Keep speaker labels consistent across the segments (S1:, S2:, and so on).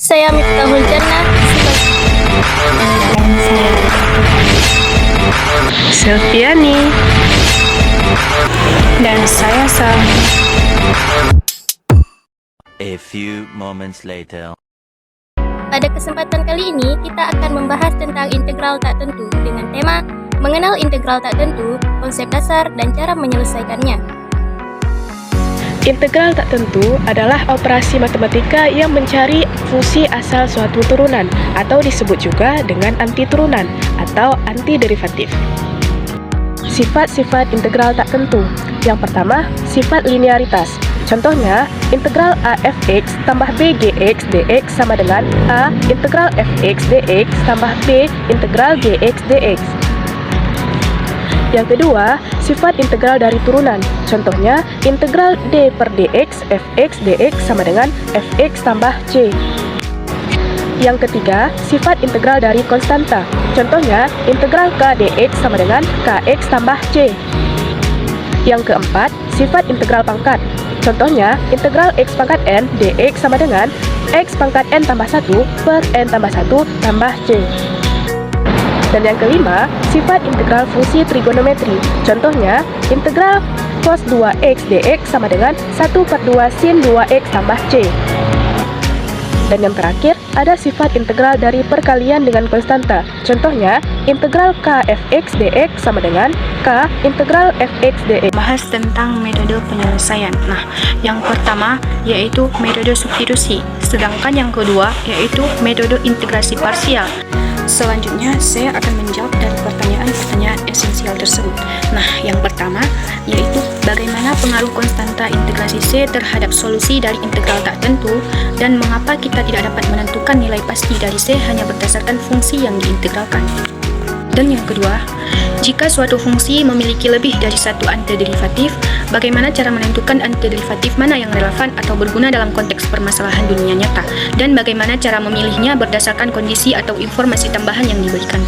S1: Saya Miftahul Jannah
S2: Selviani, dan saya Sam.
S3: A few moments later.
S1: Pada kesempatan kali ini, kita akan membahas tentang integral tak tentu dengan tema mengenal integral tak tentu, konsep dasar, dan cara menyelesaikannya.
S2: Integral tak tentu adalah operasi matematika yang mencari fungsi asal suatu turunan atau disebut juga dengan antiturunan atau antiderivatif. Sifat-sifat integral tak tentu. Yang pertama, sifat linearitas. Contohnya, integral a fx tambah b gx dx sama dengan a integral fx dx tambah b integral gx dx. Yang kedua, sifat integral dari turunan. Contohnya, integral d per dx fx dx sama dengan fx tambah c. Yang ketiga, sifat integral dari konstanta. Contohnya, integral k dx sama dengan kx tambah c. Yang keempat, sifat integral pangkat. Contohnya, integral x pangkat n dx sama dengan x pangkat n tambah 1 per n tambah 1 tambah c. Dan yang kelima, sifat integral fungsi trigonometri. Contohnya, integral cos 2x dx sama dengan 1 per 2 sin 2x tambah c. Dan yang terakhir, ada sifat integral dari perkalian dengan konstanta. Contohnya, integral k fx dx sama dengan k integral fx dx.
S4: Bahas tentang metode penyelesaian. Nah, yang pertama yaitu metode substitusi, sedangkan yang kedua yaitu metode integrasi parsial. Selanjutnya, saya akan menjawab dari pertanyaan-pertanyaan esensial tersebut. Nah, yang pertama yaitu bagaimana pengaruh konstanta integrasi C terhadap solusi dari integral tak tentu dan mengapa kita tidak dapat menentukan nilai pasti dari C hanya berdasarkan fungsi yang diintegralkan. Dan yang kedua, jika suatu fungsi memiliki lebih dari satu antiderivatif, bagaimana cara menentukan antiderivatif mana yang relevan atau berguna dalam konteks permasalahan dunia nyata, dan bagaimana cara memilihnya berdasarkan kondisi atau informasi tambahan yang diberikan.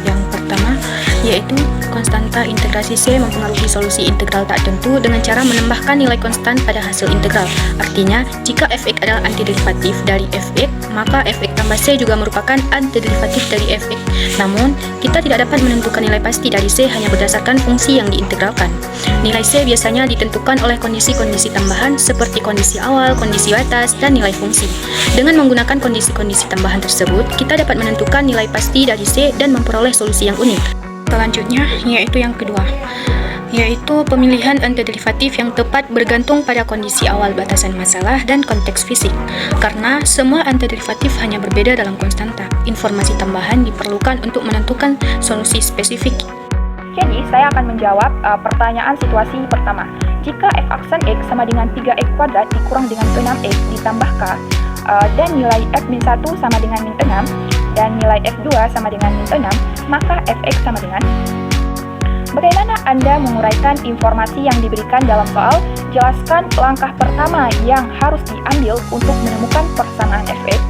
S4: Yang pertama, yaitu konstanta integrasi C mempengaruhi solusi integral tak tentu dengan cara menambahkan nilai konstan pada hasil integral. Artinya, jika fx adalah antiderivatif dari fx, maka fx tambah C juga merupakan antiderivatif dari fx. Namun, kita tidak dapat menentukan nilai pasti dari C hanya berdasarkan fungsi yang diintegralkan. Nilai C biasanya ditentukan oleh kondisi-kondisi tambahan seperti kondisi awal, kondisi batas, dan nilai fungsi. Dengan menggunakan kondisi-kondisi tambahan tersebut, kita dapat menentukan nilai pasti dari C dan memperoleh solusi yang unik. Selanjutnya, yaitu yang kedua, yaitu pemilihan antiderivatif yang tepat bergantung pada kondisi awal batasan masalah dan konteks fisik. Karena semua antiderivatif hanya berbeda dalam konstanta, informasi tambahan diperlukan untuk menentukan solusi spesifik.
S5: Jadi, saya akan menjawab pertanyaan situasi pertama. Jika f aksen x sama dengan 3x kuadrat dikurang dengan 6x ditambah k, dan nilai f-1 sama dengan min 6, dan nilai f2 sama dengan min 6, maka fx sama dengan... Bagaimana Anda menguraikan informasi yang diberikan dalam soal? Jelaskan langkah pertama yang harus diambil untuk menemukan persamaan fx.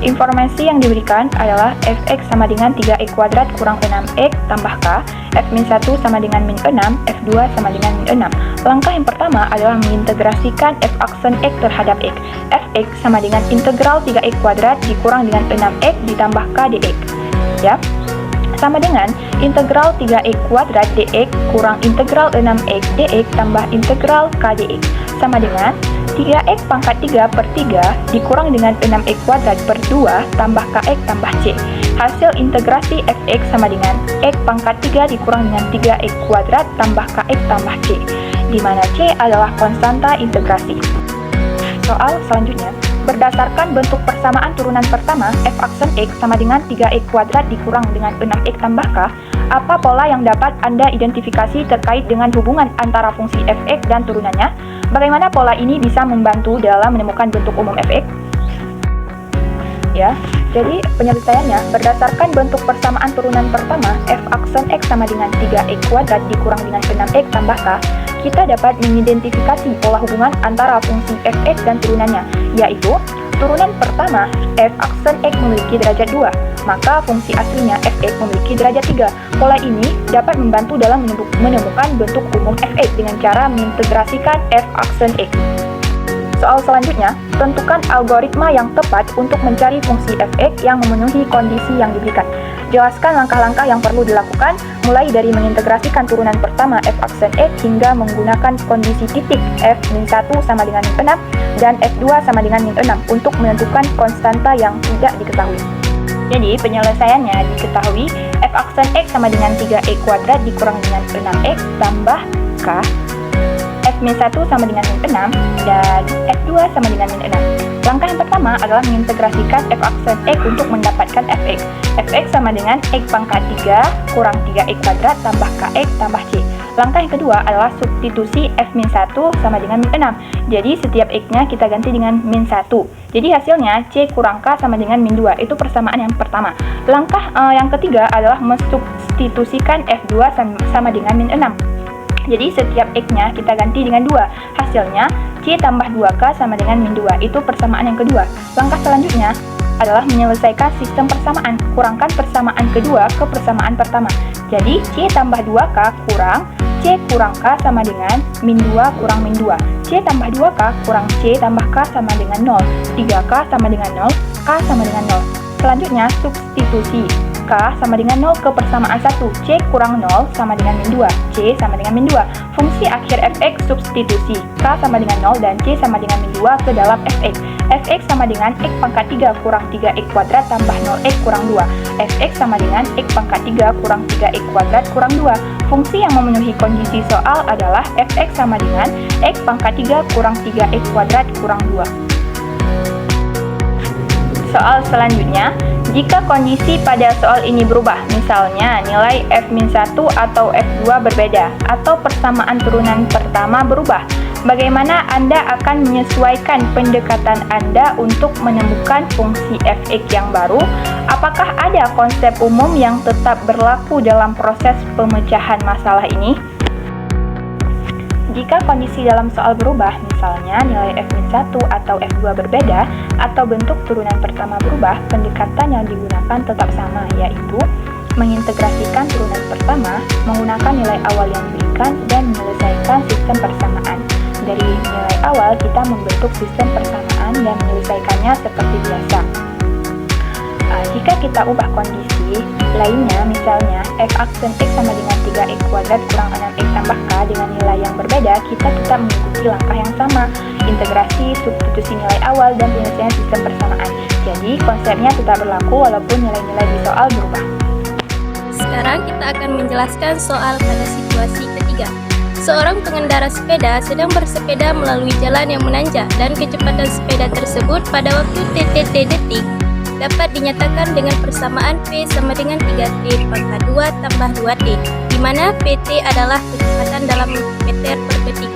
S5: Informasi yang diberikan adalah fx sama dengan 3x kuadrat kurang 6x tambah k, f-1 sama dengan min 6, f2 sama dengan min 6. Langkah yang pertama adalah mengintegrasikan f aksen x terhadap x. Fx sama dengan integral 3x kuadrat dikurang dengan 6x ditambah k dx. Ya, sama dengan integral 3x kuadrat dx kurang integral 6x dx tambah integral k dx. Sama dengan 3x pangkat 3 per 3 dikurang dengan 6x kuadrat per 2 tambah kx tambah c. Hasil integrasi fx sama dengan x pangkat 3 dikurang dengan 3x kuadrat tambah kx tambah c, di mana c adalah konstanta integrasi. Soal selanjutnya, berdasarkan bentuk persamaan turunan pertama, f aksen x sama dengan 3x kuadrat dikurang dengan 6x tambah k, apa pola yang dapat Anda identifikasi terkait dengan hubungan antara fungsi fx dan turunannya? Bagaimana pola ini bisa membantu dalam menemukan bentuk umum fx? Ya, jadi penyelesaiannya berdasarkan bentuk persamaan turunan pertama, f aksen x sama dengan 3x kuadrat dikurang dengan 6x tambah k, kita dapat mengidentifikasi pola hubungan antara fungsi fx dan turunannya, yaitu turunan pertama, f aksen x memiliki derajat 2, maka fungsi aslinya fx memiliki derajat 3. Pola ini dapat membantu dalam menemukan bentuk umum fx dengan cara mengintegrasikan f aksen x. Soal selanjutnya, tentukan algoritma yang tepat untuk mencari fungsi f(x) yang memenuhi kondisi yang diberikan. Jelaskan langkah-langkah yang perlu dilakukan, mulai dari mengintegrasikan turunan pertama f aksen x hingga menggunakan kondisi titik f-1 sama dengan min 6 dan f2 sama dengan min 6 untuk menentukan konstanta yang tidak diketahui. Jadi, penyelesaiannya diketahui f aksen x sama dengan 3e kuadrat dikurang dengan 6x tambah k, f-1 sama dengan min 6 dan f2 sama dengan min 6. Langkah yang pertama adalah mengintegrasikan f aksen x untuk mendapatkan fx. Fx sama dengan x pangkat 3 kurang 3e kuadrat tambah kx tambah c. Langkah yang kedua adalah substitusi f-1 sama dengan min 6. Jadi setiap x-nya kita ganti dengan min 1. Jadi hasilnya c kurang k sama dengan min 2. Itu persamaan yang pertama. Langkah yang ketiga adalah mensubstitusikan f2 sama dengan min 6. Jadi setiap x-nya kita ganti dengan 2. Hasilnya c tambah 2k sama dengan min 2. Itu persamaan yang kedua. Langkah selanjutnya adalah menyelesaikan sistem persamaan. Kurangkan persamaan kedua ke persamaan pertama. Jadi c tambah 2k kurang c kurang k sama dengan min 2 kurang min 2. C tambah 2k kurang c tambah k sama dengan 0. 3k sama dengan 0, k sama dengan 0. Selanjutnya substitusi k sama dengan 0 ke persamaan 1. C kurang 0 sama dengan min 2. C sama dengan min 2. Fungsi akhir fx substitusi k sama dengan 0 dan c sama dengan min 2 ke dalam fx. Fx sama dengan x pangkat 3 kurang 3x kuadrat tambah 0x kurang 2. Fx sama dengan x pangkat 3 kurang 3x kuadrat kurang 2. Fungsi yang memenuhi kondisi soal adalah fx sama dengan x pangkat 3 kurang 3x kuadrat kurang 2. Soal selanjutnya, jika kondisi pada soal ini berubah, misalnya nilai f-1 atau f2 berbeda, atau persamaan turunan pertama berubah, bagaimana Anda akan menyesuaikan pendekatan Anda untuk menemukan fungsi f(x) yang baru? Apakah ada konsep umum yang tetap berlaku dalam proses pemecahan masalah ini? Jika kondisi dalam soal berubah, misalnya nilai f-1 atau f2 berbeda, atau bentuk turunan pertama berubah, pendekatan yang digunakan tetap sama, yaitu mengintegrasikan turunan pertama, menggunakan nilai awal yang diberikan, dan menyelesaikan sistem persamaan. Dari nilai awal, kita membentuk sistem persamaan dan menyelesaikannya seperti biasa. Jika kita ubah kondisi lainnya, misalnya f aksen x sama dengan 3x kuadrat kurang 6x tambah k dengan nilai yang berbeda, kita tetap mengikuti langkah yang sama, integrasi, substitusi nilai awal, dan penyelesaian sistem persamaan. Jadi, konsepnya tetap berlaku walaupun nilai-nilai di soal berubah.
S1: Sekarang kita akan menjelaskan soal pada situasi ketiga. Seorang pengendara sepeda sedang bersepeda melalui jalan yang menanjak dan kecepatan sepeda tersebut pada waktu TTT detik dapat dinyatakan dengan persamaan P sama dengan 3T pangkat 2 tambah 2T, di mana PT adalah kecepatan dalam meter per detik.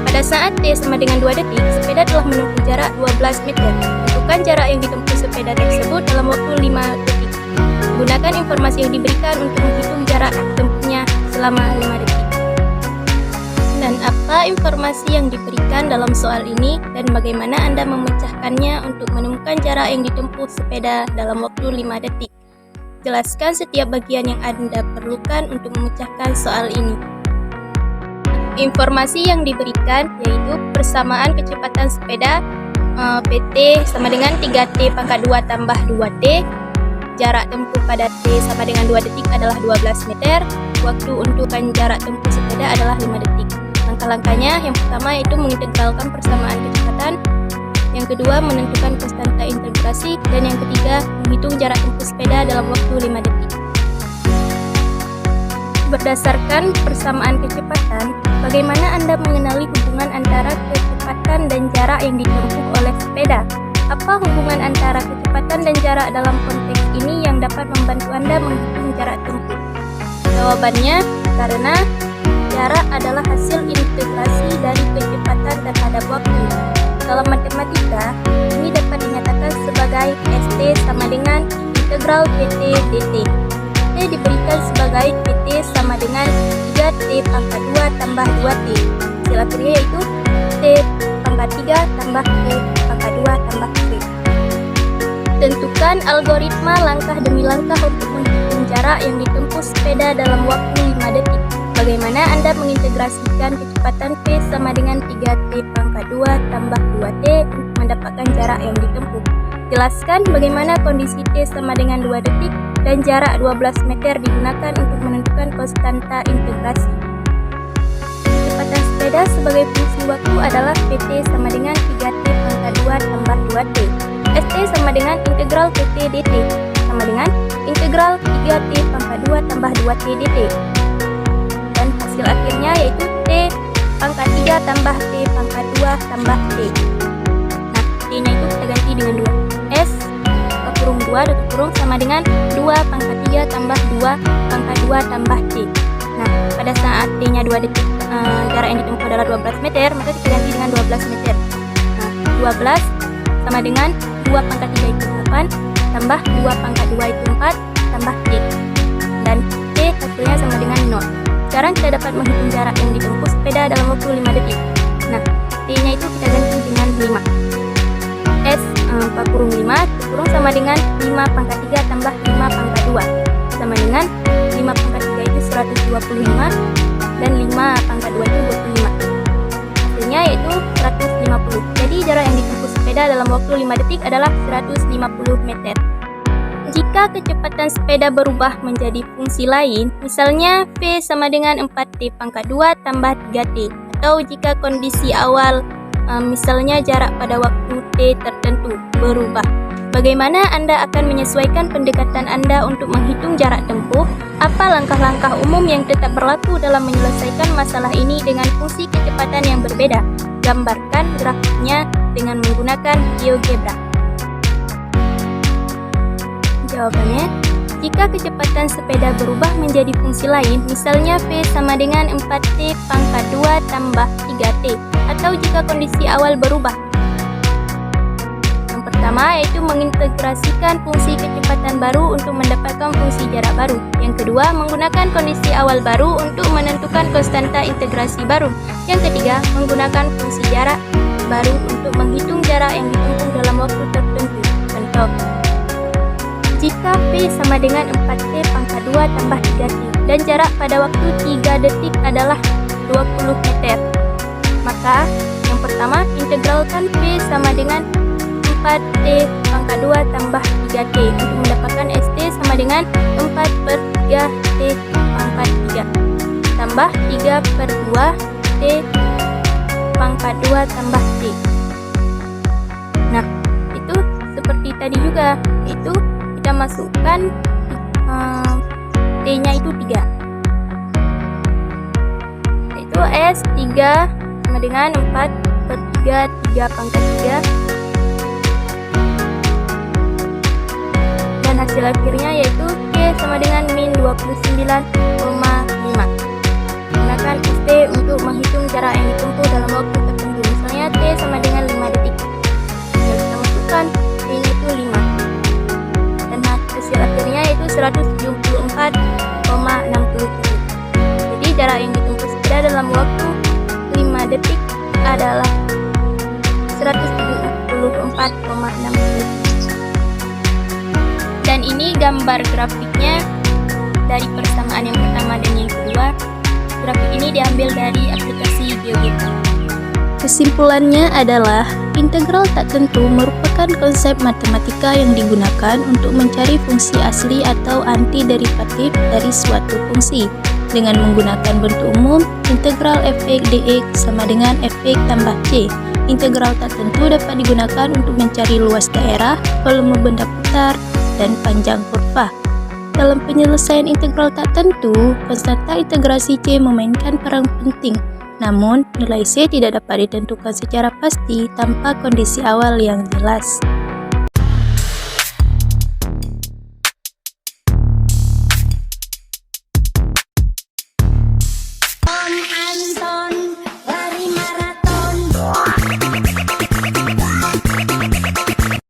S1: Pada saat T sama dengan 2 detik, sepeda telah menempuh jarak 12 meter. Tentukan jarak yang ditempuh sepeda tersebut dalam waktu 5 detik. Gunakan informasi yang diberikan untuk menghitung jarak tempuhnya selama 5 detik. Dan apa informasi yang diberikan dalam soal ini dan bagaimana Anda memecahkannya untuk menemukan jarak yang ditempuh sepeda dalam waktu 5 detik. Jelaskan setiap bagian yang Anda perlukan untuk memecahkan soal ini. Informasi yang diberikan yaitu persamaan kecepatan sepeda PT sama dengan 3T pangkat 2 tambah 2T. Jarak tempuh pada T sama dengan 2 detik adalah 12 meter. Waktu untukkan jarak tempuh sepeda adalah 5 detik. Langkah-langkahnya, yang pertama yaitu mengintegralkan persamaan kecepatan, yang kedua menentukan konstanta integrasi, dan yang ketiga menghitung jarak tempuh sepeda dalam waktu 5 detik. Berdasarkan persamaan kecepatan, bagaimana Anda mengenali hubungan antara kecepatan dan jarak yang ditempuh oleh sepeda? Apa hubungan antara kecepatan dan jarak dalam konteks ini yang dapat membantu Anda menghitung jarak tempuh? Jawabannya, karena jarak adalah hasil integrasi dari kecepatan terhadap waktu. Dalam matematika, ini dapat dinyatakan sebagai ST sama dengan integral PT dt. T diberikan sebagai PT sama dengan 3T pangkat 2 tambah 2T. Hasil akhirnya yaitu T pangkat 3 tambah T pangkat 2 tambah T. Tentukan algoritma langkah demi langkah untuk menghitung jarak yang ditempuh sepeda dalam waktu 5 detik. Bagaimana Anda mengintegrasikan kecepatan V sama dengan 3T pangkat 2 tambah 2T untuk mendapatkan jarak yang ditempuh? Jelaskan bagaimana kondisi T sama dengan 2 detik dan jarak 12 meter digunakan untuk menentukan konstanta integrasi. Kecepatan sepeda sebagai fungsi waktu adalah Pt sama dengan 3T pangkat 2 tambah 2T. St sama dengan integral Pt dt sama dengan integral 3T pangkat 2 tambah 2T dt. Dan hasil akhirnya yaitu T pangkat 3 tambah T pangkat 2 tambah T. Nah, T-nya itu kita ganti dengan 2. S kurung 2 dekat kurung sama dengan 2 pangkat 3 tambah 2 pangkat 2 tambah T. Nah, pada saat T-nya 2 detik, jarak yang ditempuh adalah 12 meter, maka kita ganti dengan 12 meter. Nah, 12 sama dengan 2 pangkat 3 itu 8, tambah 2 pangkat 2 itu 4, tambah T. Dan T hasilnya sama dengan 0. Sekarang kita dapat menghitung jarak yang ditempuh sepeda dalam waktu 5 detik. Nah, T-nya itu kita ganti dengan 5. S 4 kurung 5 kurung sama dengan 5 pangkat 3 tambah 5 pangkat 2 sama dengan 5 pangkat 3 itu 125 dan 5 pangkat 2 itu 25. Hasilnya yaitu 150. Jadi jarak yang ditempuh sepeda dalam waktu 5 detik adalah 150 meter. Jika kecepatan sepeda berubah menjadi fungsi lain, misalnya V sama dengan 4T pangkat 2 tambah 3T, atau jika kondisi awal misalnya jarak pada waktu T tertentu berubah, bagaimana Anda akan menyesuaikan pendekatan Anda untuk menghitung jarak tempuh? Apa langkah-langkah umum yang tetap berlaku dalam menyelesaikan masalah ini dengan fungsi kecepatan yang berbeda? Gambarkan grafiknya dengan menggunakan GeoGebra. Jawabannya, jika kecepatan sepeda berubah menjadi fungsi lain, misalnya V sama dengan 4T pangkat 2 tambah 3T, atau jika kondisi awal berubah. Yang pertama yaitu mengintegrasikan fungsi kecepatan baru untuk mendapatkan fungsi jarak baru. Yang kedua, menggunakan kondisi awal baru untuk menentukan konstanta integrasi baru. Yang ketiga, menggunakan fungsi jarak baru untuk menghitung jarak yang ditempuh dalam waktu tertentu. Contoh, jika V sama dengan 4T pangkat 2 tambah 3T dan jarak pada waktu 3 detik adalah 20 meter, maka yang pertama, integralkan V sama dengan 4T pangkat 2 tambah 3T untuk mendapatkan ST sama dengan 4/3T pangkat 3 tambah 3/2T pangkat 2 tambah T. Nah, itu seperti tadi juga, itu kita masukkan T-nya itu 3, yaitu S3 sama dengan 4/3 3 pangkat 3, dan hasil akhirnya yaitu T sama dengan min 29,5. Gunakan ST untuk menghitung jarak yang ditempuh dalam waktu tertentu, misalnya T sama dengan 5 detik. Jadi kita masukkan T-nya itu 5. Dan hasil akhirnya yaitu 174,67. Jadi jarak yang ditempuh sepeda dalam waktu 5 detik adalah 174,67. Dan ini gambar grafiknya dari persamaan yang pertama dan yang kedua. Grafik ini diambil dari aplikasi GeoGebra. Kesimpulannya adalah integral tak tentu merupakan konsep matematika yang digunakan untuk mencari fungsi asli atau antiderivatif dari suatu fungsi. Dengan menggunakan bentuk umum, integral f(x) dx sama dengan f(x) tambah c. Integral tak tentu dapat digunakan untuk mencari luas daerah, volume benda putar, dan panjang kurva. Dalam penyelesaian integral tak tentu, konstanta integrasi c memainkan peran penting. Namun, nilai C tidak dapat ditentukan secara pasti tanpa kondisi awal yang jelas.